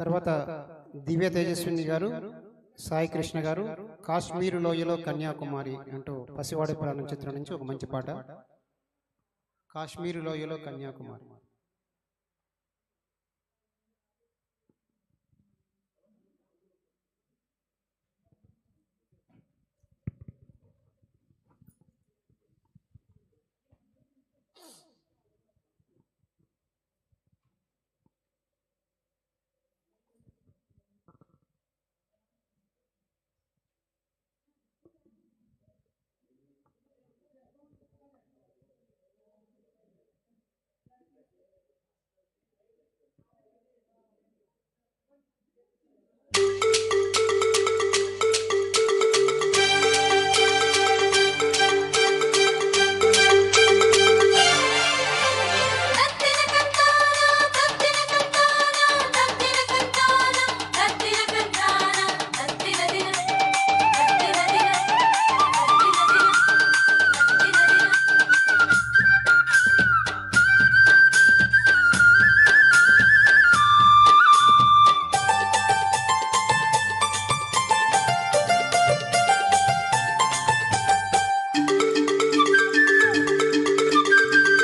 తర్వాత దివ్య తేజస్విని గారు, సాయి కృష్ణ గారు కాశ్మీరు లోయలో కన్యాకుమారి అంటూ పసివాడి ప్రాణం చిత్రం నుంచి ఒక మంచి పాట. కాశ్మీరు లోయలో కన్యాకుమారి.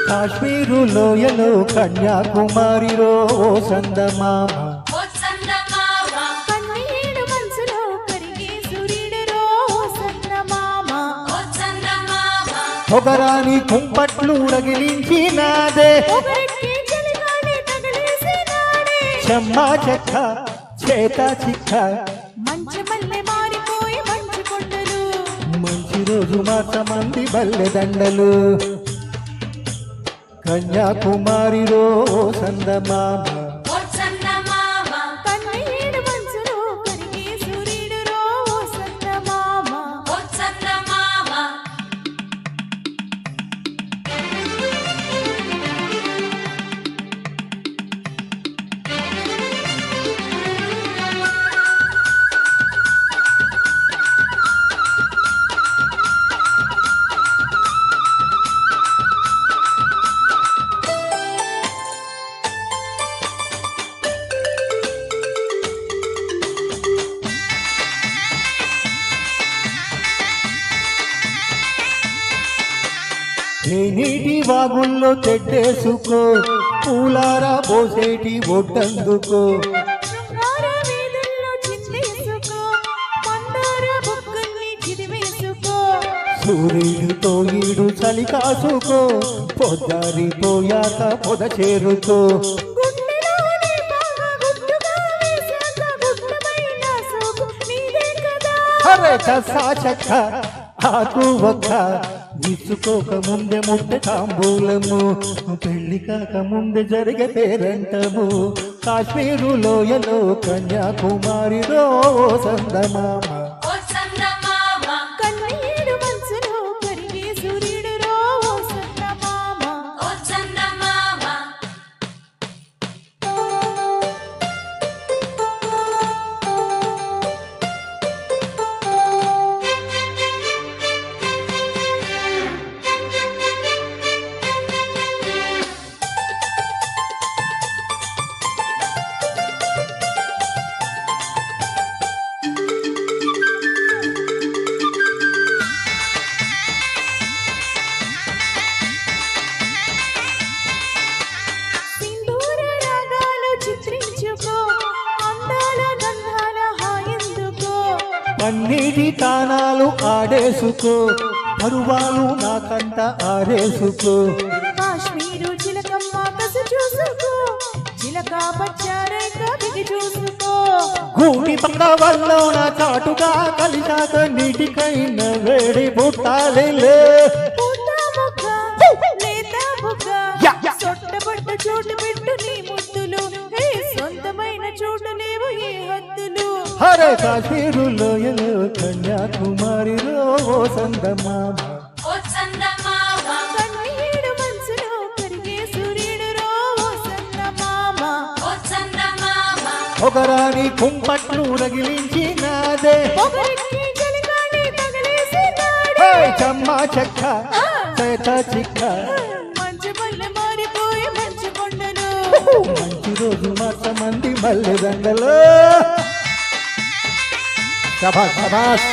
కాశ్మీరు లోయలో కన్యాకుమారిలో ఓ సందమామ, కన్నీడు మనసులో కరిగే సూర్యుడిరో ఓ సందమామ, పొగరాని కుంపట్లు రగిలించినాదే, పొగరెక్కి చలిగాలి తగిలేసినాడే, చెమ్మా చెక్క చేత చిక్క, మంచి మల్లె మారిపోయి మంచి కొండలు, మంచి రోజు మాసమంది బల్లె దండలు. కన్యాకుమారిలో ఓ సందమామ, కన్నీడు మనసులో కరిగే సూర్యుడిరో ఓ సందమామ. నీటి వాగుల్లో తెడ్డేసుకో, పూలారా పోసేటి ఒడ్డందుకో, శృంగార వీధుల్లో చిందేసుకో, మందార బొక్కల్ని చిదిమేసుకో, సూర్యుడితో ఈడు చలి కాసుకో, పొద్దారిపోయాక పొద చేరుకో. గుండెలోనే బాగా గుట్టుగా వేశాక గుట్టమైన సోకు నీదే కదా. అరే చస్సా చెక్క ఆకు ఒక్క, విచ్చుకోక ముందే ముట్టె తాంబూలము, పెళ్లి కాక ముందే జరిగే పేరంటము. కాశ్మీరు లోయలో కన్యాకుమారిలో సందమామ, కన్నీడు మనసులో కరిగే సూర్యుడిరో ఓ సందమామ. సింధూర రాగాలు చిత్రించుకో, అందాల గంధాల హాయందుకో, అన్నిటి తానాలు ఆడేసుకో, పరువాలు నాకంట ఆరేసుకో. కాశ్మీరు చిలకమ్మ కసు చూసుకో, చిలక పచ్చారేక బిగి చూసుకో, గూడి పక్క వల్ల నా చాటుగా కలిశాక నీటికైన వేడి పుట్టాలిలే. పూత మొగ్గ లేత బుగ్గ, సొట్టబడ్డ చోటు పెట్టు నీ ముద్దులు, హే సొంతమైన చోటు లేవు ఏ హద్దులు. హరే కాశ్మీరు లోయలో కన్యాకుమారిలో ఓ సందమామ, కన్నీడు మనసులో కరిగే సూర్యుడిరో ఓ సందమామ, పొగరాని కుంపట్లు రగిలించినాదే, పొగరెక్కి చలిగాలి తగిలేసినాడే, హే చెమ్మా చెక్క చేత చిక్క, మంచి మల్లె మారిపోయి మంచి కొండలు, మంచి ప్రతిరోజు మాస మంది బల్లెదండలో శభాష్ శభాష్